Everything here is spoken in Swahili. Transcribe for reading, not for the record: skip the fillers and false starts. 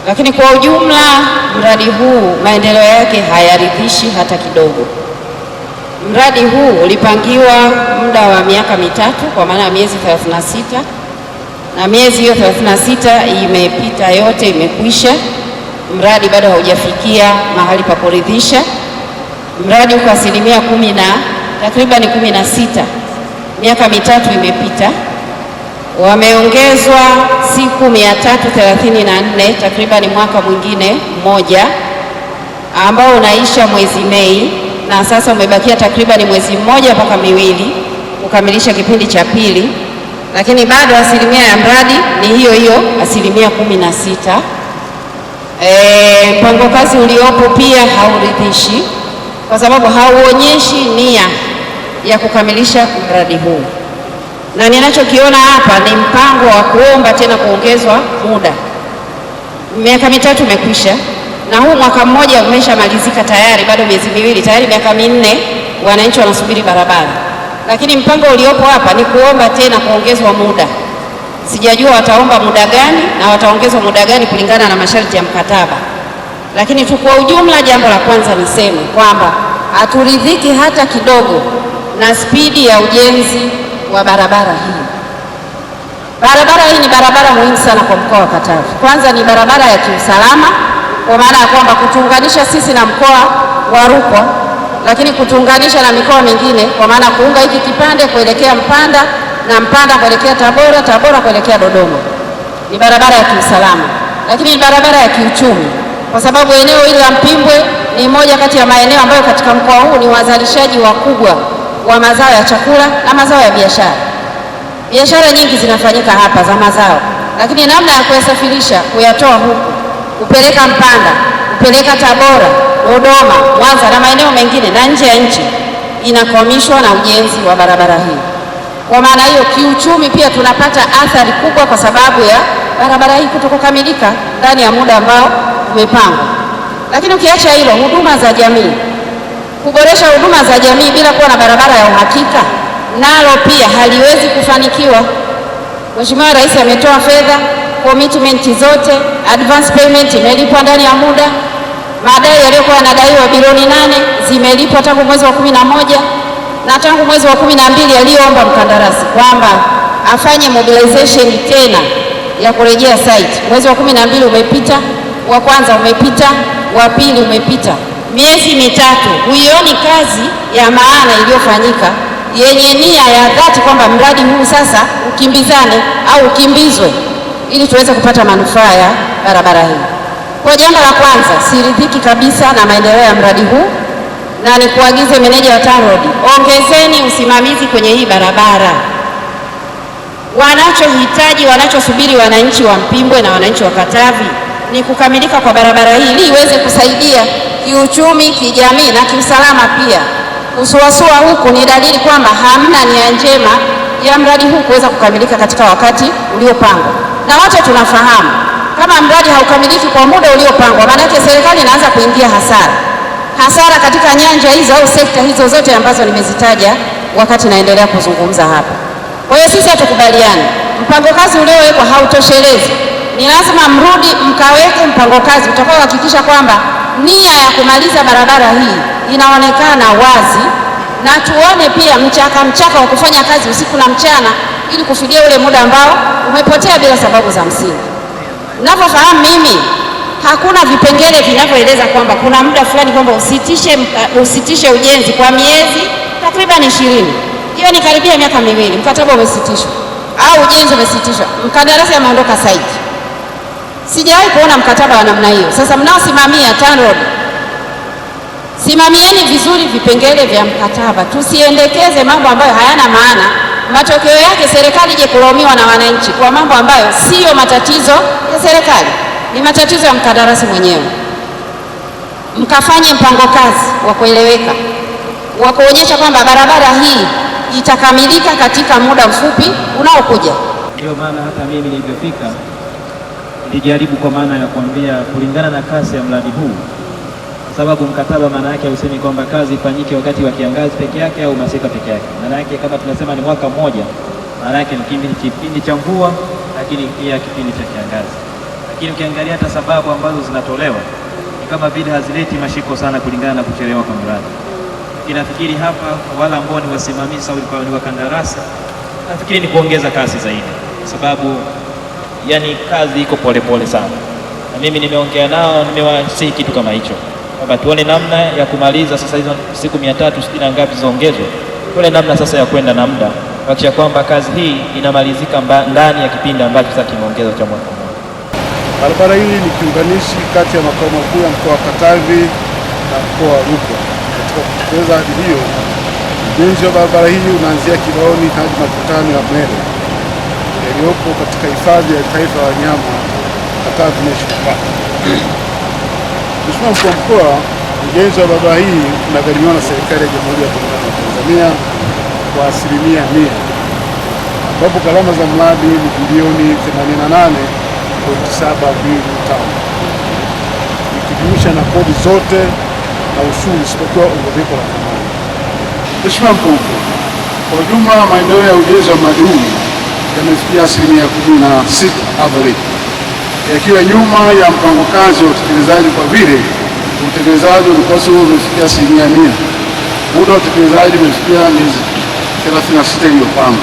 lakini kwa ujumla mradi huu maendeleo yake hayaridhishi hata kidogo. Mradi huu ulipangiwa muda wa miaka mitatu, kwa maana ya miezi 36, na miezi hiyo 36 imepita yote, imekwisha. Mradi bado haujafikia mahali pa kuridhisha. Mradi uko asilimia takriban 16. Miaka mitatu imepita, wameongezwa siku 334, takriban mwaka mwingine mmoja ambao unaisha mwezi Mei, na sasa umebakia takriban mwezi mmoja mpaka miwili kukamilisha kipindi cha pili, lakini bado asilimia ya mradi ni hiyo hiyo asilimia 16. Mpango kazi uliopo pia hauridhishi kwa sababu hauonyeshi nia ya kukamilisha mradi huu, na ninachokiona hapa ni mpango wa kuomba tena kuongezwa muda. Miaka mitatu imekwisha na huu mwaka mmoja umeshamalizika tayari, bado miezi miwili, tayari miaka minne wananchi wanasubiri barabara, lakini mpango uliopo hapa ni kuomba tena kuongezwa muda. Sijajua wataomba muda gani na wataongezwa muda gani kulingana na masharti ya mkataba, lakini tu kwa ujumla, jambo la kwanza niseme kwamba haturidhiki hata kidogo na spidi ya ujenzi wa barabara hii. Barabara hii ni barabara muhimu sana kwa mkoa wa Katavi. Kwanza ni barabara ya kiusalama, kwa maana ya kwamba kutuunganisha sisi na mkoa wa Rukwa, lakini kutuunganisha na mikoa mingine, kwa maana kuunga hiki kipande kuelekea Mpanda na Mpanda kuelekea Tabora, Tabora kuelekea Dodoma. Ni barabara ya kiusalama, lakini ni barabara ya kiuchumi, kwa sababu eneo hili la Mpimbwe ni moja kati ya maeneo ambayo katika mkoa huu ni wazalishaji wakubwa wa mazao ya chakula na mazao ya biashara. Biashara nyingi zinafanyika hapa za mazao, lakini namna ya kuyasafirisha, kuyatoa huku, kupeleka Mpanda, kupeleka Tabora, Dodoma, Mwanza na maeneo mengine na nje ya nchi inakwamishwa na ujenzi wa barabara hii. Kwa maana hiyo, kiuchumi pia tunapata athari kubwa kwa sababu ya barabara hii kutokukamilika ndani ya muda ambao umepangwa. Lakini ukiacha hilo, huduma za jamii, kuboresha huduma za jamii bila kuwa na barabara ya uhakika, nalo pia haliwezi kufanikiwa. Mheshimiwa Rais ametoa fedha, commitment zote, advance payment imelipwa ndani ya muda. Madai yaliyokuwa yanadaiwa bilioni 8 zimelipwa tangu mwezi wa 11, na tangu mwezi wa 12 aliyoomba mkandarasi kwamba afanye mobilization tena ya kurejea site. Mwezi wa 12 umepita, wa kwanza umepita, wa pili umepita, miezi mitatu. Huioni kazi ya maana iliyofanyika yenye nia ya dhati kwamba mradi huu sasa ukimbizane au ukimbizwe ili tuweze kupata manufaa ya barabara hii. Kwa jambo la kwanza, siridhiki kabisa na maendeleo ya mradi huu, na nikuagize meneja wa TANROADS, ongezeni usimamizi kwenye hii barabara. Wanachohitaji, wanachosubiri wananchi wa Mpimbwe na wananchi wa Katavi ni kukamilika kwa barabara hii ili iweze kusaidia kiuchumi, kijamii na kiusalama pia. Kusuasua huku ni dalili kwamba hamna nia njema ya mradi huu kuweza kukamilika katika wakati uliopangwa. Na wote tunafahamu kama mradi haukamiliki kwa muda uliopangwa, maana yake serikali inaanza kuingia hasara katika nyanja hizo au sekta hizo zote ambazo nimezitaja wakati naendelea kuzungumza hapa. Kwa hiyo sisi hatukubaliani, mpango kazi uliowekwa hautoshelezi. Ni lazima mrudi mkaweke mpango kazi utakaohakikisha kwamba nia ya kumaliza barabara hii inaonekana wazi, na tuone pia mchaka wa kufanya kazi usiku na mchana ili kufidia ule muda ambao umepotea bila sababu za msingi. Ninavyofahamu mimi, hakuna vipengele vinavyoeleza kwamba kuna muda fulani kwamba usitishe ujenzi kwa miezi takriban 20. Hiyo ni karibia miaka miwili mkataba umesitishwa au ujenzi umesitishwa, mkandarasi ameondoka site. Sijawahi kuona mkataba wa namna hiyo. Sasa mnaosimamia TANROADS, simamieni vizuri vipengele vya mkataba, tusiendekeze mambo ambayo hayana maana. Matokeo yake serikali ije kulaumiwa na wananchi kwa mambo ambayo siyo matatizo ya serikali, ni matatizo ya mkandarasi mwenyewe. Mkafanye mpango kazi wa kueleweka, wa kuonyesha kwamba barabara hii itakamilika katika muda mfupi unaokuja. Ndio maana hata mimi nilipofika nilijaribu kwa maana ya kuambia kulingana na kasi ya mradi huu, sababu mkataba maana yake hausemi kwamba kazi ifanyike wakati wa kiangazi peke yake au masika peke yake. Maana yake kama tunasema ni mwaka mmoja, maana yake ni kipindi cha mvua lakini pia kipindi cha kiangazi. lakini ukiangalia hata sababu ambazo zinatolewa ni kama vile hazileti mashiko sana kulingana na kuchelewa kwa mradi. Nafikiri hapa wala ambao ni wasimamizi au ni wakandarasi, nafikiri ni kuongeza kasi zaidi, kwa sababu yani kazi iko polepole sana, na mimi nimeongea nao, nimewasihi kitu kama hicho kwamba tuone namna ya kumaliza sasa hizo siku 360 na ngapi ziongezwe, tuone namna sasa ya kwenda na muda kuhakikisha kwamba kazi hii inamalizika ndani ya kipindi ambacho sasa kimeongezwa cha mwaka mmoja. Barabara hii ni kiunganishi kati ya makao makuu ya mkoa wa Katavi na mkoa wa Rukwa. Katika kutekeleza ahadi hiyo, ujenzi wa barabara hii unaanzia Kibaoni hadi makutano ya Mwere yaliyopo katika hifadhi ya taifa ya wanyama Katavi National Park. Mheshimiwa Mkuu wa Mkoa, ujenzi wa barabara hii unagharimiwa na serikali ya Jamhuri ya Muungano wa Tanzania kwa 100%, ambapo gharama za mradi ni bilioni 88.725 ikijumuisha na kodi zote na ushuru isipokuwa ongezeko la thamani. Mheshimiwa Mkuu wa Mkoa, kwa ujumla maendeleo ya ujenzi wa mradi huu yamefikia 16% average, yakiwa nyuma ya mpango kazi wa utekelezaji kwa vile utekelezaji ulikuwa umefikia 100%. Muda wa utekelezaji umefikia miezi 36 iliyopangwa.